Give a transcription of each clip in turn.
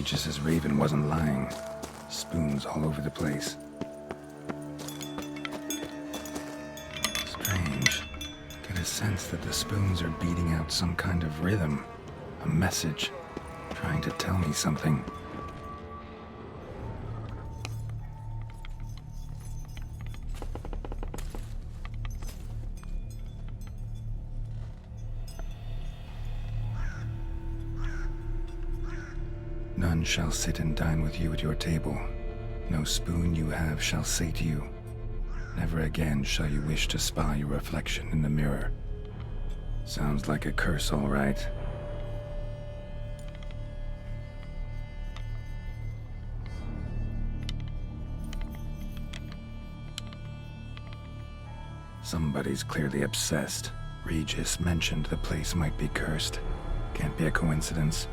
Regis's raven wasn't lying. Spoons all over the place. Strange. Get a sense that the spoons are beating out some kind of rhythm. A message. Trying to tell me something. None shall sit and dine with you at your table. No spoon you have shall say to you. Never again shall you wish to spy your reflection in the mirror. Sounds like a curse, all right. Somebody's clearly obsessed. Regis mentioned the place might be cursed. Can't be a coincidence.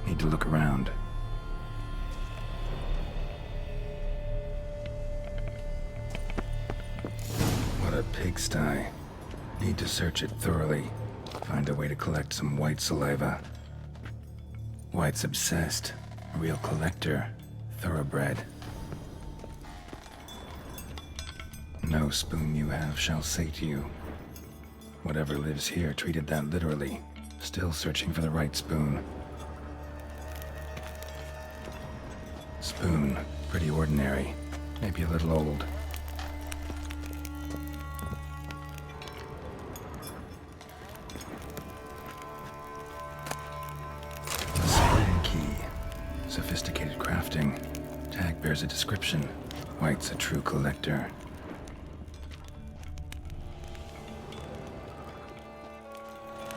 Need to look around. What a pigsty. Need to search it thoroughly. Find a way to collect some White saliva. White's obsessed. A real collector. Thoroughbred. No spoon you have shall say to you. Whatever lives here treated that literally. Still searching for the right spoon. Spoon. Pretty ordinary. Maybe a little old. A Saiyan key. Sophisticated crafting. Tag bears a description. White's a true collector.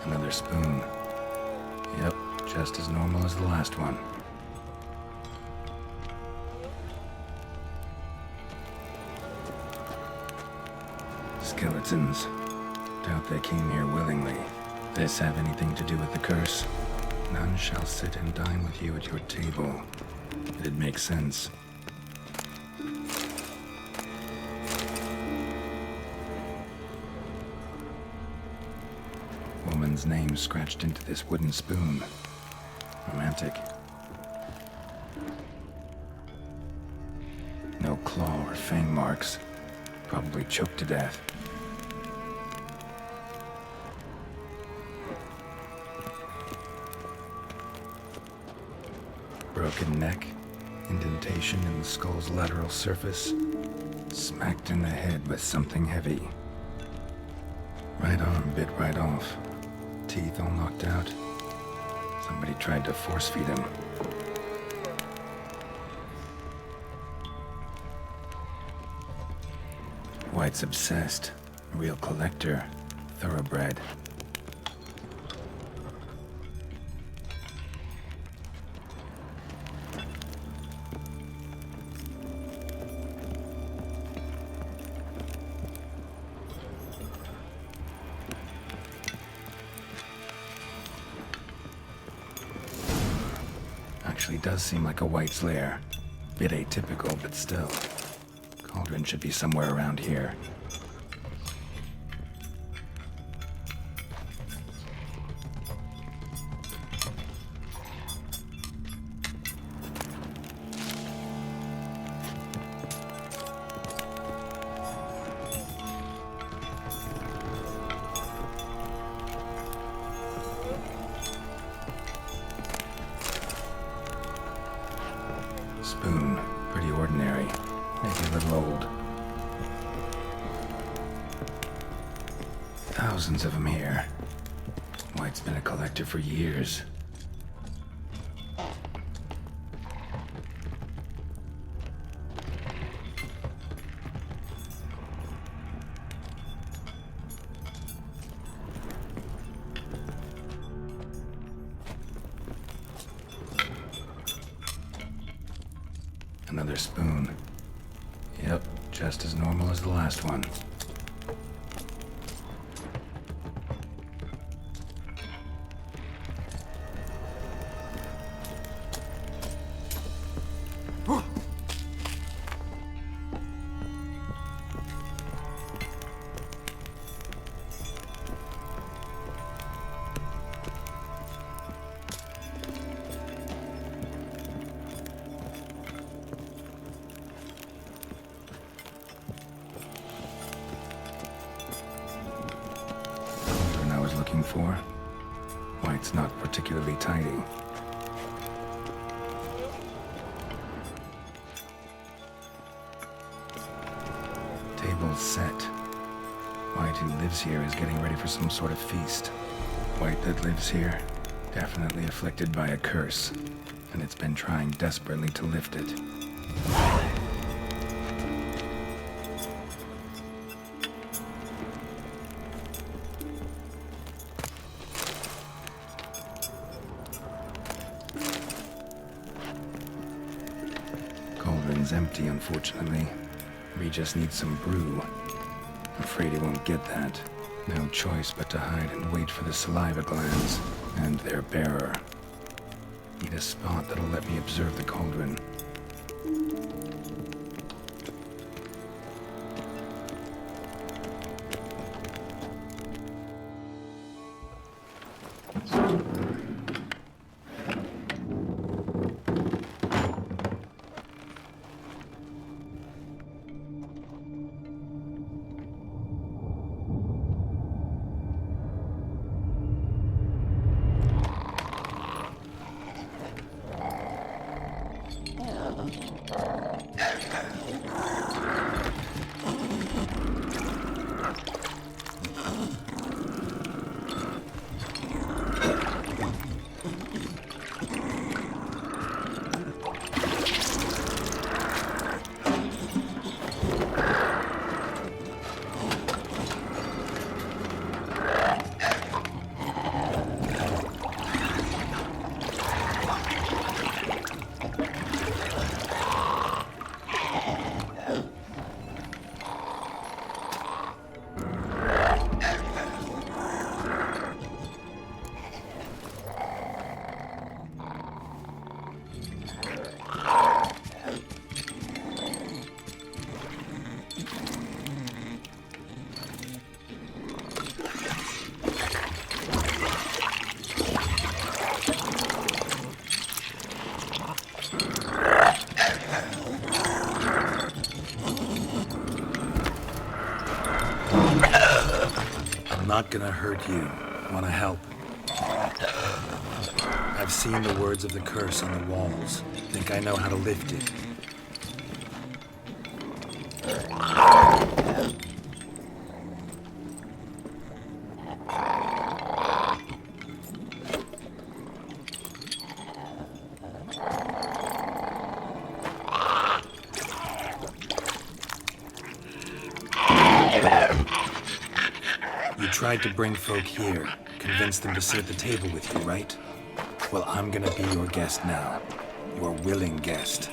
Another spoon. Yep, just as normal as the last one. Skeletons. Doubt they came here willingly. This have anything to do with the curse? None shall sit and dine with you at your table. It'd make sense. Woman's name scratched into this wooden spoon. Romantic. No claw or fang marks. Probably choked to death. Broken neck. Indentation in the skull's lateral surface. Smacked in the head with something heavy. Right arm bit right off. Teeth all knocked out. Somebody tried to force feed him. White's obsessed. Real collector. Thoroughbred. Actually does seem like a White's lair. Bit atypical, but still. Cauldron should be somewhere around here. Spoon. Pretty ordinary. Maybe a little old. Thousands of them here. White's been a collector for years. Another spoon. Yep, just as normal as the last one. It's not particularly tidy. Table's set. White, who lives here, is getting ready for some sort of feast. White that lives here, definitely afflicted by a curse, and it's been trying desperately to lift it. Cauldron's empty, unfortunately. We just need some brew. Afraid he won't get that. No choice but to hide and wait for the saliva glands and their bearer. Need a spot that'll let me observe the cauldron. Not gonna hurt you. Wanna help? I've seen the words of the curse on the walls. Think I know how to lift it. You tried to bring folk here, convince them to sit at the table with you, right? Well, I'm gonna be your guest now. Your willing guest.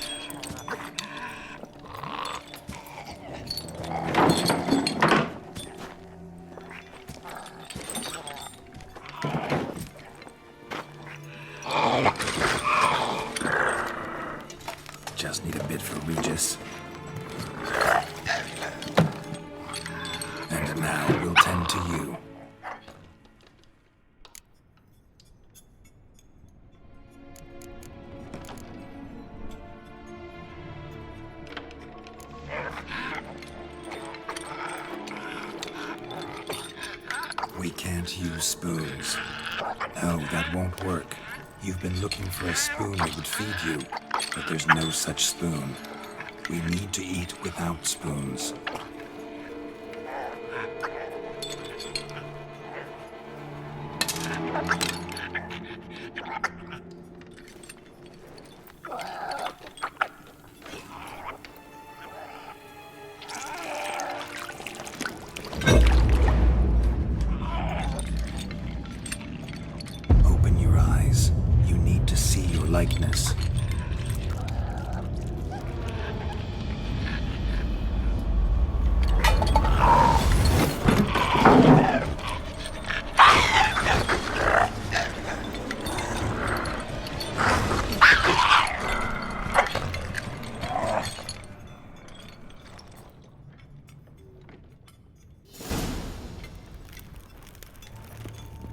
Just need a bit for Regis. And now we'll tend to you. We can't use spoons. No, that won't work. You've been looking for a spoon that would feed you, but there's no such spoon. We need to eat without spoons. Open your eyes. You need to see your likeness.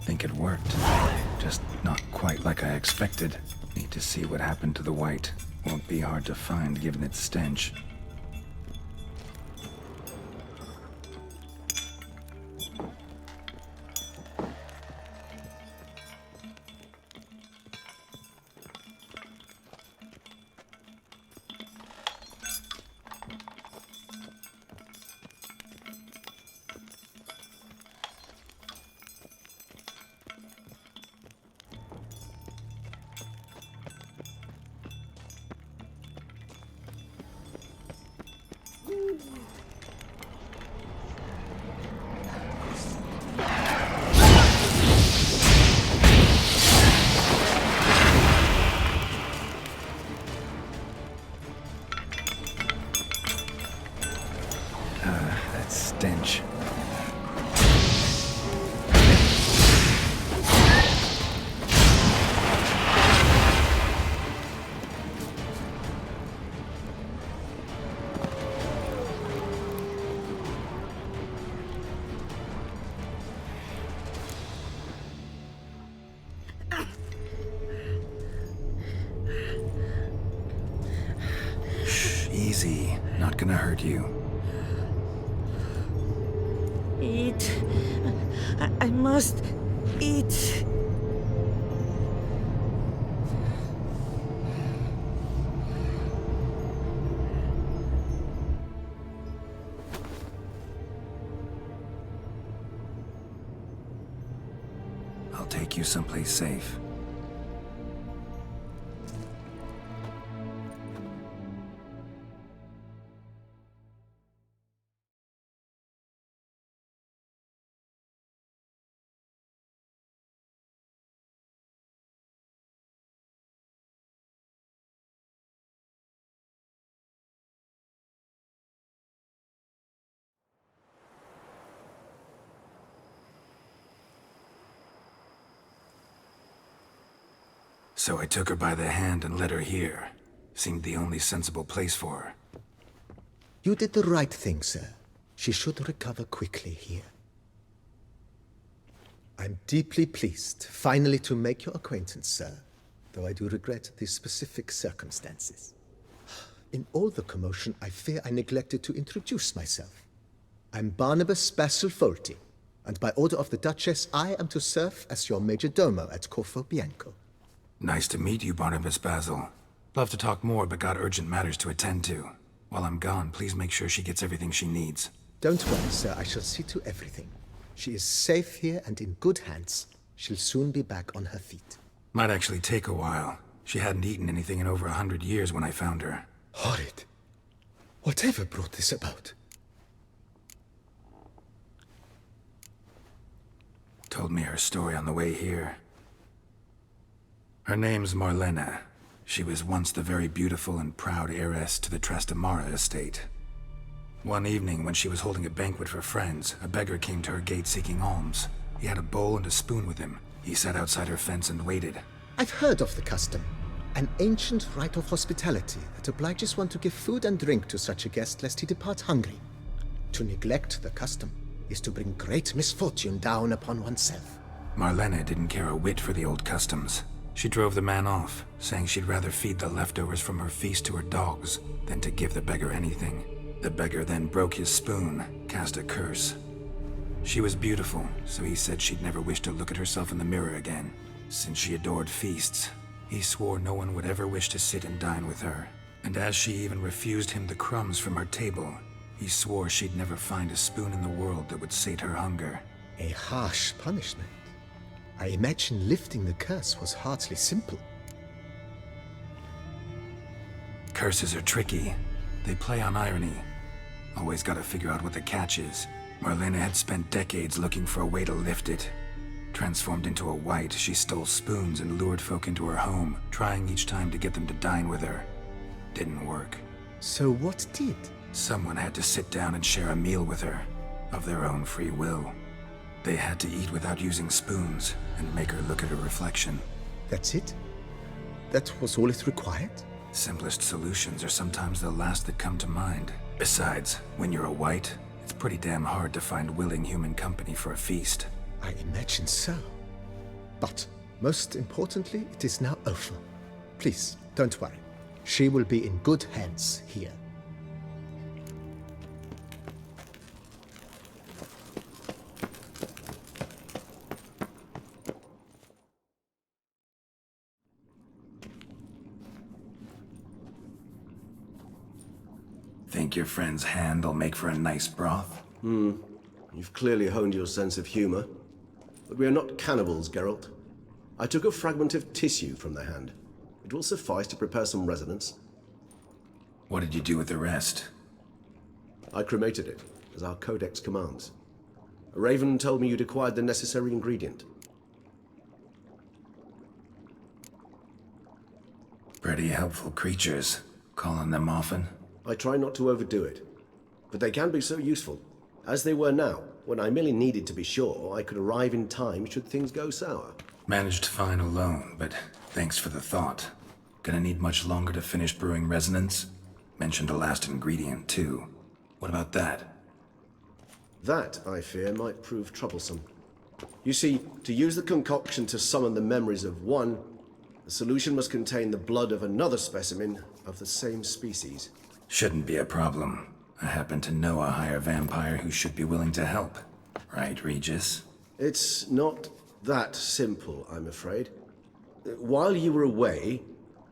Think it worked. Just not quite like I expected. Need to see what happened to the white. Won't be hard to find given its stench. Easy. Not gonna hurt you. Eat. I must eat. I'll take you someplace safe. So I took her by the hand and led her here. Seemed the only sensible place for her. You did the right thing, sir. She should recover quickly here. I'm deeply pleased, finally, to make your acquaintance, sir, though I do regret the specific circumstances. In all the commotion, I fear I neglected to introduce myself. I'm Barnabas Basil-Fawlty, and by order of the Duchess, I am to serve as your major domo at Corvo Bianco. Nice to meet you, Barnabas Basil. Love to talk more, but got urgent matters to attend to. While I'm gone, please make sure she gets everything she needs. Don't worry, sir. I shall see to everything. She is safe here and in good hands. She'll soon be back on her feet. Might actually take a while. She hadn't eaten anything in over 100 years when I found her. Horrid. Whatever brought this about? Told me her story on the way here. Her name's Marlena. She was once the very beautiful and proud heiress to the Trastamara estate. One evening, when she was holding a banquet for friends, a beggar came to her gate seeking alms. He had a bowl and a spoon with him. He sat outside her fence and waited. I've heard of the custom. An ancient rite of hospitality that obliges one to give food and drink to such a guest lest he depart hungry. To neglect the custom is to bring great misfortune down upon oneself. Marlena didn't care a whit for the old customs. She drove the man off, saying she'd rather feed the leftovers from her feast to her dogs than to give the beggar anything. The beggar then broke his spoon, cast a curse. She was beautiful, so he said she'd never wish to look at herself in the mirror again. Since she adored feasts, he swore no one would ever wish to sit and dine with her. And as she even refused him the crumbs from her table, he swore she'd never find a spoon in the world that would sate her hunger. A harsh punishment. I imagine lifting the curse was hardly simple. Curses are tricky. They play on irony. Always gotta figure out what the catch is. Marlena had spent decades looking for a way to lift it. Transformed into a wight, she stole spoons and lured folk into her home, trying each time to get them to dine with her. Didn't work. So what did? Someone had to sit down and share a meal with her, of their own free will. They had to eat without using spoons, and make her look at her reflection. That's it? That was all it required? Simplest solutions are sometimes the last that come to mind. Besides, when you're a wight, it's pretty damn hard to find willing human company for a feast. I imagine so. But, most importantly, it is now over. Please, don't worry. She will be in good hands here. Think your friend's hand will make for a nice broth? You've clearly honed your sense of humor. But we are not cannibals, Geralt. I took a fragment of tissue from the hand. It will suffice to prepare some resonance. What did you do with the rest? I cremated it, as our codex commands. Raven told me you'd acquired the necessary ingredient. Pretty helpful creatures. Calling them often? I try not to overdo it. But they can be so useful, as they were now, when I merely needed to be sure I could arrive in time should things go sour. Managed fine alone, but thanks for the thought. Gonna need much longer to finish brewing resonance? Mentioned a last ingredient, too. What about that? That, I fear, might prove troublesome. You see, to use the concoction to summon the memories of one, the solution must contain the blood of another specimen of the same species. Shouldn't be a problem. I happen to know a higher vampire who should be willing to help. Right, Regis? It's not that simple, I'm afraid. While you were away,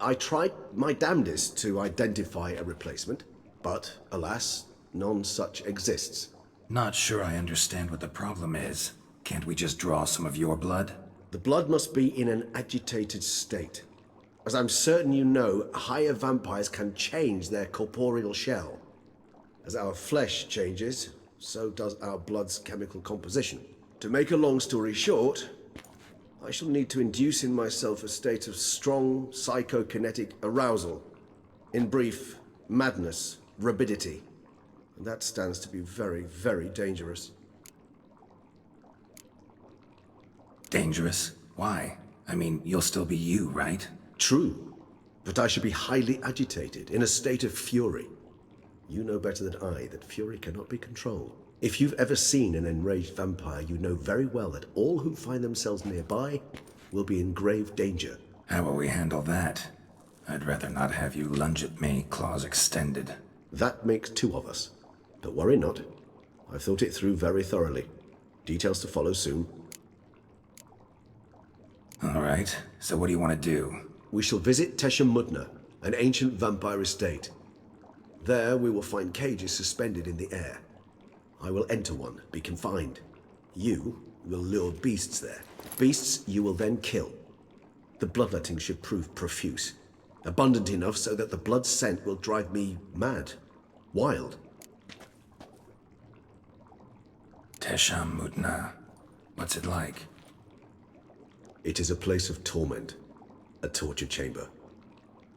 I tried my damnedest to identify a replacement, but alas, none such exists. Not sure I understand what the problem is. Can't we just draw some of your blood? The blood must be in an agitated state. As I'm certain you know, higher vampires can change their corporeal shell. As our flesh changes, so does our blood's chemical composition. To make a long story short, I shall need to induce in myself a state of strong psychokinetic arousal. In brief, madness, rabidity. And that stands to be very, very dangerous. Dangerous? Why? I mean, you'll still be you, right? True, but I should be highly agitated, in a state of fury. You know better than I that fury cannot be controlled. If you've ever seen an enraged vampire, you know very well that all who find themselves nearby will be in grave danger. How will we handle that? I'd rather not have you lunge at me, claws extended. That makes two of us. But worry not. I've thought it through very thoroughly. Details to follow soon. All right, so what do you want to do? We shall visit Teshem Mutna, an ancient vampire estate. There we will find cages suspended in the air. I will enter one, be confined. You will lure beasts there. Beasts you will then kill. The bloodletting should prove profuse. Abundant enough so that the blood scent will drive me mad. Wild. Teshem Mutna. What's it like? It is a place of torment. A torture chamber.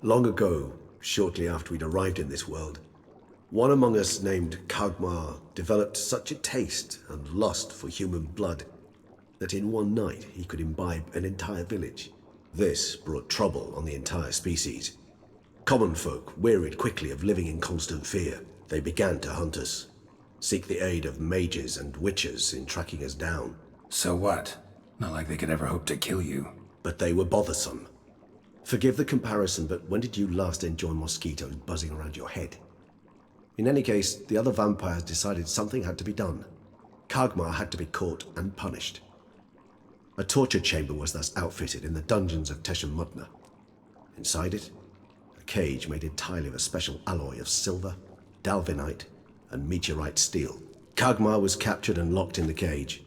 Long ago, shortly after we'd arrived in this world, one among us named Kagmar developed such a taste and lust for human blood that in one night he could imbibe an entire village. This brought trouble on the entire species. Common folk wearied quickly of living in constant fear. They began to hunt us, seek the aid of mages and witches in tracking us down. So what? Not like they could ever hope to kill you. But they were bothersome. Forgive the comparison, but when did you last enjoy mosquitoes buzzing around your head? In any case, the other vampires decided something had to be done. Kagmar had to be caught and punished. A torture chamber was thus outfitted in the dungeons of Teshem Mutna. Inside it, a cage made entirely of a special alloy of silver, dalvinite, and meteorite steel. Kagmar was captured and locked in the cage.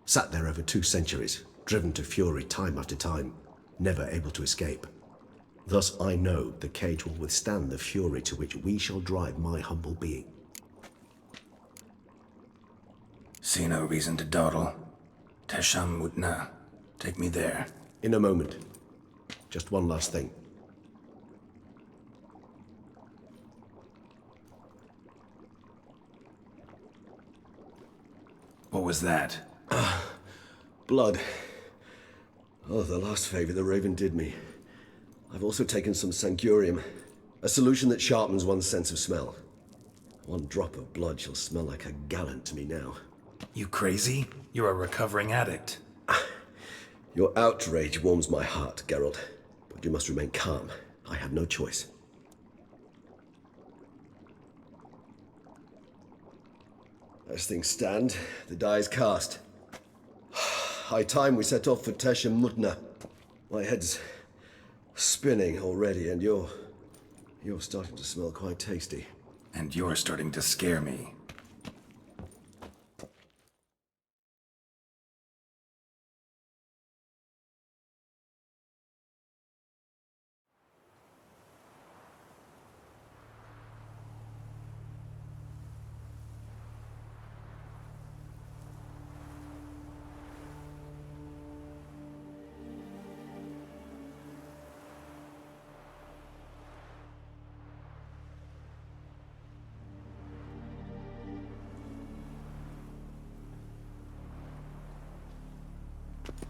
Sat there over 2 centuries, driven to fury time after time, never able to escape. Thus I know the cage will withstand the fury to which we shall drive my humble being. See no reason to dawdle. Teshem Mutna. Take me there. In a moment. Just one last thing. What was that? Blood. Oh, the last favor the Raven did me. I've also taken some Sangurium, a solution that sharpens one's sense of smell. One drop of blood shall smell like a gallon to me now. You crazy? You're a recovering addict. Your outrage warms my heart, Geralt, but you must remain calm. I have no choice. As things stand, the die is cast. High time we set off for Teshem Mutna. My head's spinning already, and you're starting to smell quite tasty. And you're starting to scare me.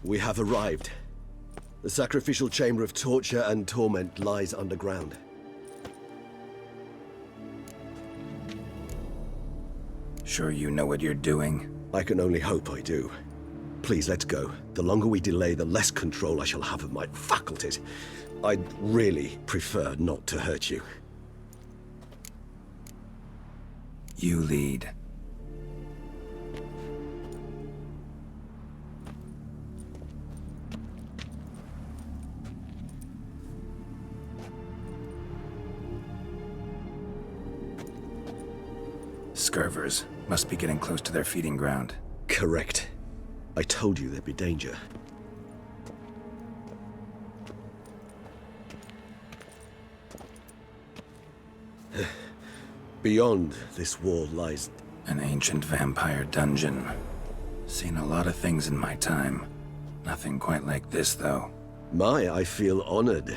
We have arrived. The sacrificial chamber of torture and torment lies underground. Sure you know what you're doing? I can only hope I do. Please, let's go. The longer we delay, the less control I shall have of my faculties. I'd really prefer not to hurt you. You lead. Scurvers must be getting close to their feeding ground. Correct. I told you there'd be danger. Beyond this wall lies... An ancient vampire dungeon. Seen a lot of things in my time. Nothing quite like this, though. I feel honored.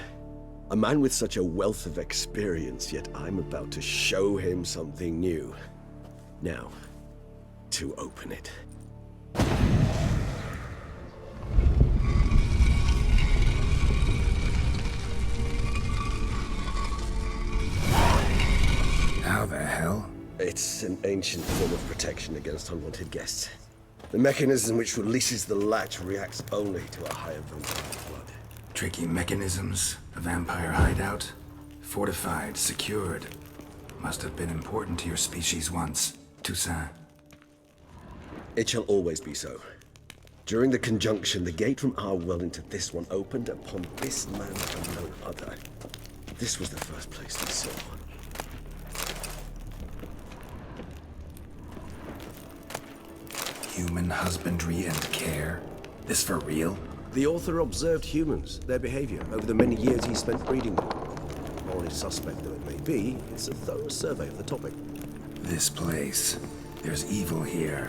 A man with such a wealth of experience, yet I'm about to show him something new. Now, to open it. How the hell? It's an ancient form of protection against unwanted guests. The mechanism which releases the latch reacts only to a higher vampire blood. Tricky mechanisms, a vampire hideout. Fortified, secured. Must have been important to your species once, Toussaint. It shall always be so. During the conjunction, the gate from our world into this one opened upon this man and no other. This was the first place we saw. Human husbandry and care? This for real? The author observed humans, their behavior, over the many years he spent breeding them. Morally suspect though it may be, it's a thorough survey of the topic. This place. There's evil here.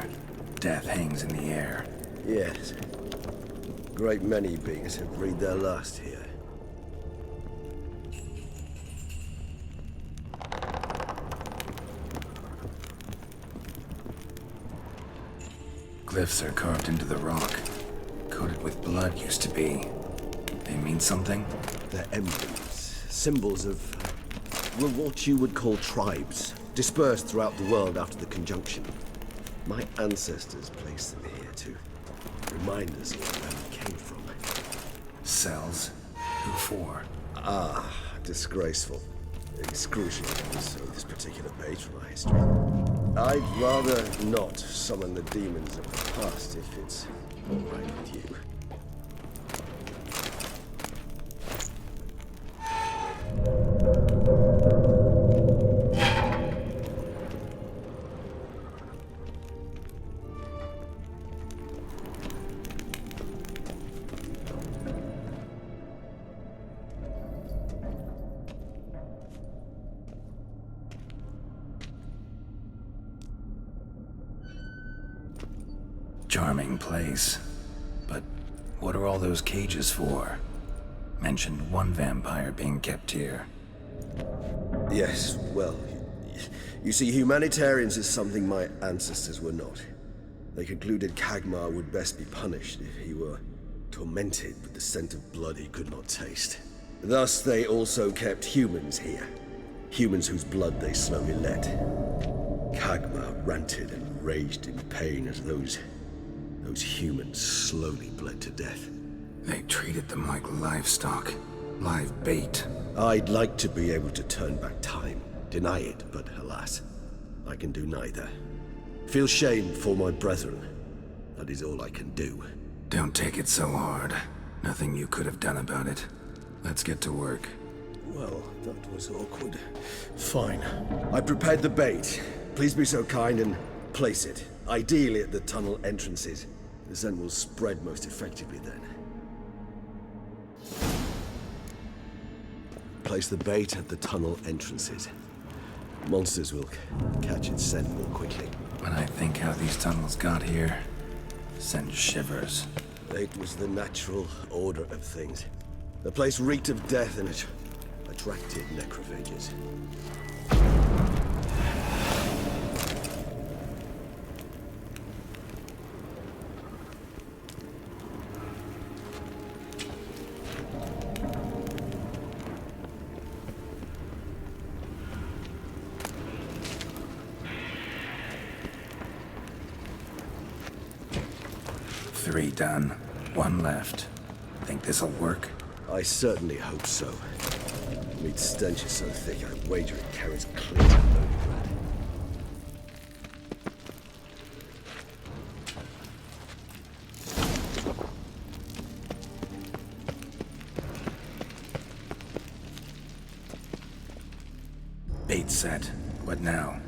Death hangs in the air. Yes. A great many beings have breathed their last here. Glyphs are carved into the rock. Coated with blood used to be. They mean something? They're emblems, symbols of, well, what you would call tribes, dispersed throughout the world after the conjunction. My ancestors placed them here to remind us of where we came from. Cells? Who for? Disgraceful. Excruciating, so this particular page from our history. I'd rather not summon the demons of the past if it's all right with you. Charming place. But what are all those cages for? Mentioned one vampire being kept here. Yes, well, you see, humanitarians is something my ancestors were not. They concluded Kagmar would best be punished if he were tormented with the scent of blood he could not taste. Thus, they also kept humans here. Humans whose blood they slowly let. Kagmar ranted and raged in pain as those humans slowly bled to death. They treated them like livestock. Live bait. I'd like to be able to turn back time, deny it, but alas, I can do neither. Feel shame for my brethren. That is all I can do. Don't take it so hard. Nothing you could have done about it. Let's get to work. Well, that was awkward. Fine. I prepared the bait. Please be so kind and place it, ideally at the tunnel entrances. The scent will spread most effectively then. Place the bait at the tunnel entrances. Monsters will catch its scent more quickly. When I think how these tunnels got here, sends shivers. It was the natural order of things. The place reeked of death and it attracted necrophages. Three done. One left. Think this'll work? I certainly hope so. Meat's stench is so thick, I wager it carries clear to loaded rat. set. What now?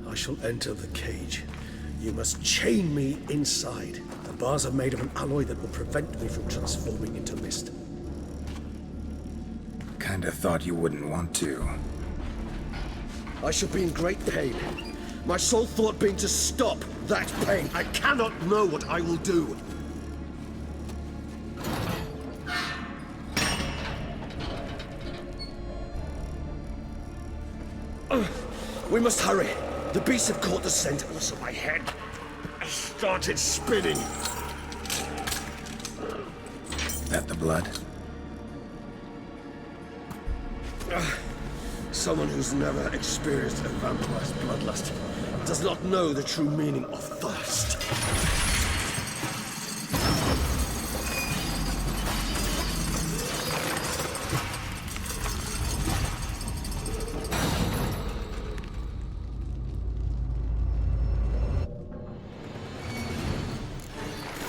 I shall enter the cage. You must chain me inside. The bars are made of an alloy that will prevent me from transforming into mist. Kinda thought you wouldn't want to. I shall be in great pain. My sole thought being to stop that pain. I cannot know what I will do. We must hurry. The beasts have caught the scent, also my head has started spinning. That the blood? Someone who's never experienced a vampire's bloodlust does not know the true meaning of thirst.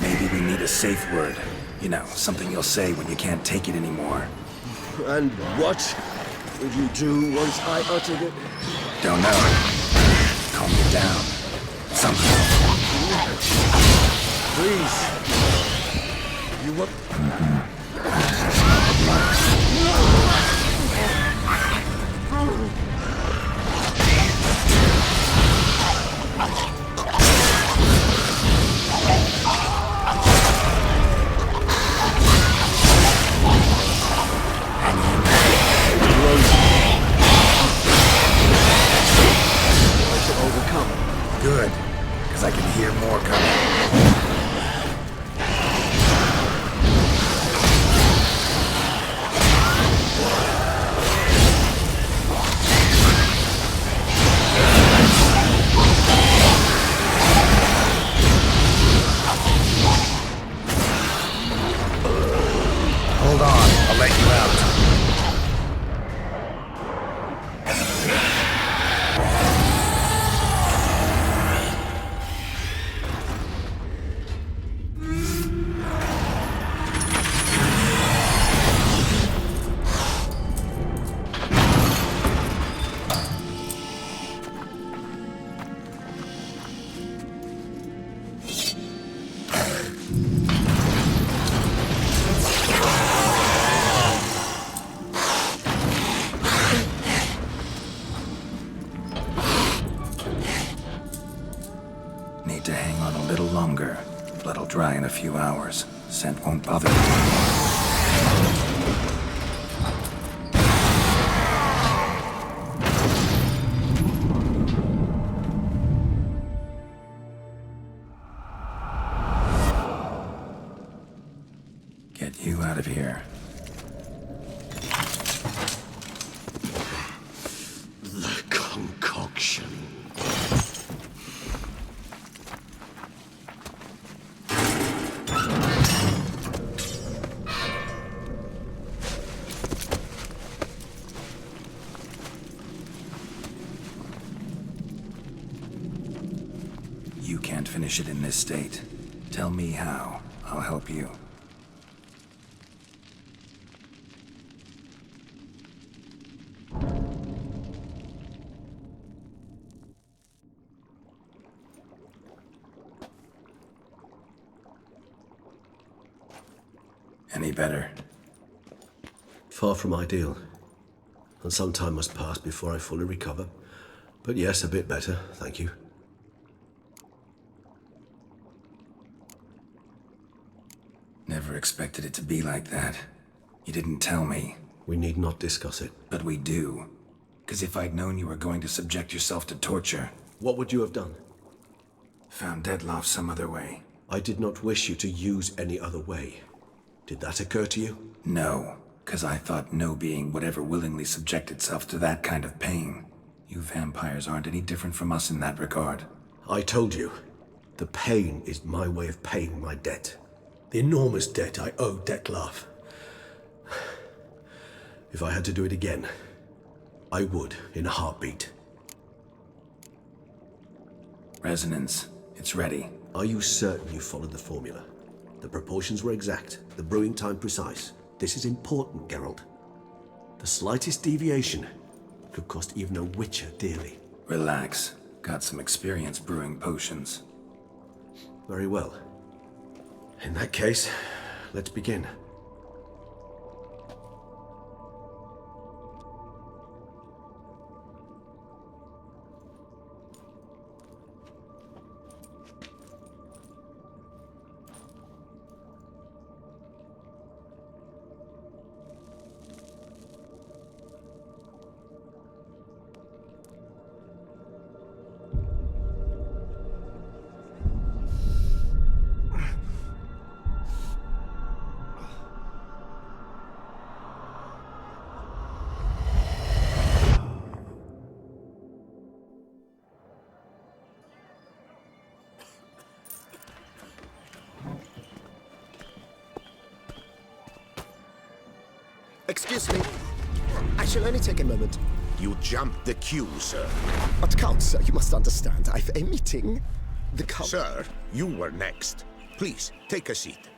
Maybe we need a safe word. You know, something you'll say when you can't take it anymore. And what would you do once I uttered it? Don't know. Calm you down. Somehow. Please. You will... Good, because I can hear more coming. Hold on, I'll let you out. Need to hang on a little longer. Blood'll dry in a few hours. Scent won't bother you. Get you out of here. The concoction. You can't finish it in this state. Tell me how. I'll help you. Any better? Far from ideal. And some time must pass before I fully recover. But yes, a bit better, thank you. Never expected it to be like that. You didn't tell me. We need not discuss it. But we do. Because if I'd known you were going to subject yourself to torture, What would you have done? found Dettlaff some other way. I did not wish you to use any other way. Did that occur to you? No, because I thought no being would ever willingly subject itself to that kind of pain. You vampires aren't any different from us in that regard. I told you. The pain is my way of paying my debt. The enormous debt I owe Dettlaff. If I had to do it again, I would in a heartbeat. Resonance. It's ready. Are you certain you followed the formula? The proportions were exact, the brewing time precise. This is important, Geralt. The slightest deviation, could cost even a witcher dearly. Relax. Got some experience brewing potions. Very well. In that case, let's begin. Excuse me. I shall only take a moment. You jumped the queue, sir. But Count, sir, you must understand. I've a meeting. The Count... Sir, you were next. Please, take a seat.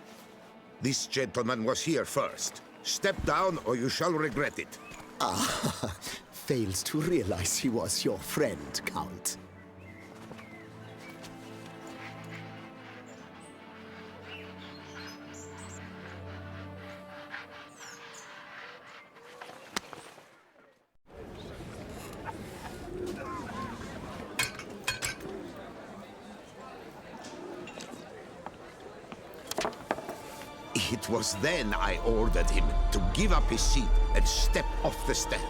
This gentleman was here first. Step down or you shall regret it. Ah, fails to realize he was your friend, Count. It was then I ordered him to give up his seat and step off the stand.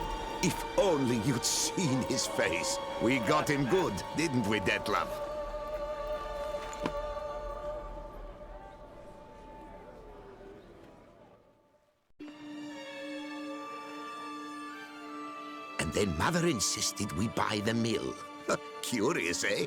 If only you'd seen his face. We got him good, didn't we, Detlef? And then Mother insisted we buy the mill. Curious, eh?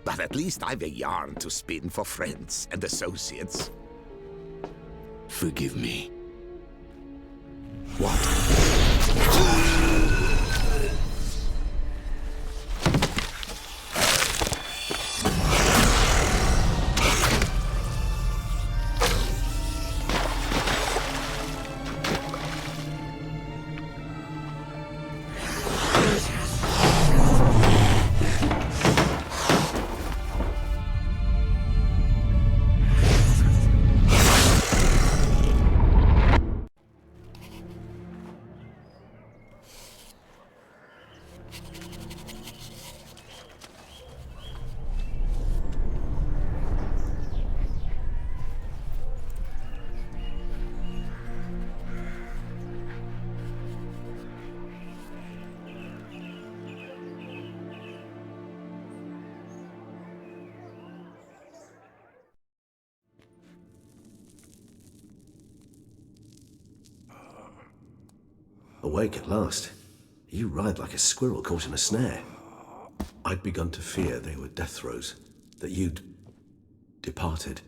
But at least I've a yarn to spin for friends and associates. Forgive me. Awake at last. You ride like a squirrel caught in a snare. I'd begun to fear they were death throes, that you'd departed.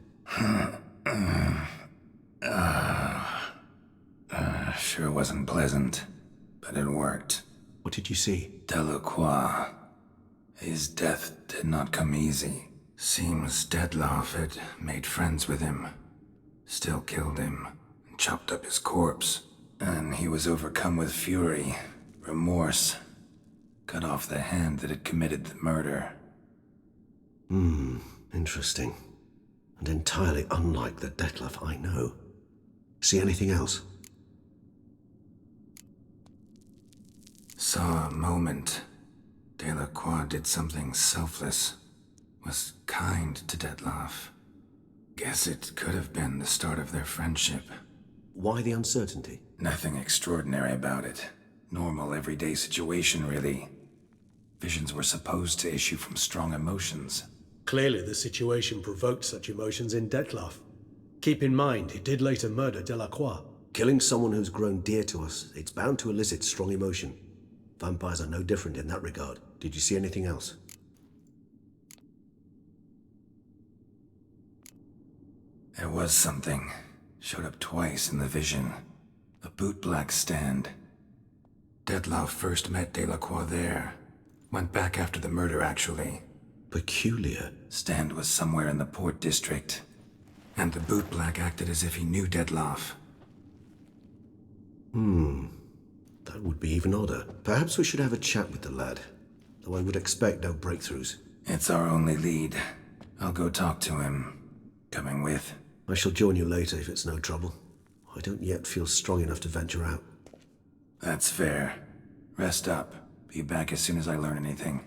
Sure wasn't pleasant, but it worked. What did you see? Delacroix. His death did not come easy. Seems Detlef had made friends with him. Still killed him, and chopped up his corpse. And he was overcome with fury, remorse. Cut off the hand that had committed the murder. Interesting. And entirely unlike the Detlef I know. See anything else? Saw a moment. Delacroix did something selfless. Was kind to Detlef. Guess it could have been the start of their friendship. Why the uncertainty? Nothing extraordinary about it. Normal, everyday situation, really. Visions were supposed to issue from strong emotions. Clearly, the situation provoked such emotions in Detlef. Keep in mind, he did later murder Delacroix. Killing someone who's grown dear to us, it's bound to elicit strong emotion. Vampires are no different in that regard. Did you see anything else? There was something. Showed up twice in the vision. A bootblack stand. Detloff first met Delacroix there. Went back after the murder, actually. Peculiar. Stand was somewhere in the Port District. And the bootblack acted as if he knew Detloff. That would be even odder. Perhaps we should have a chat with the lad. Though I would expect no breakthroughs. It's our only lead. I'll go talk to him. Coming with? I shall join you later if it's no trouble. I don't yet feel strong enough to venture out. That's fair. Rest up. Be back as soon as I learn anything.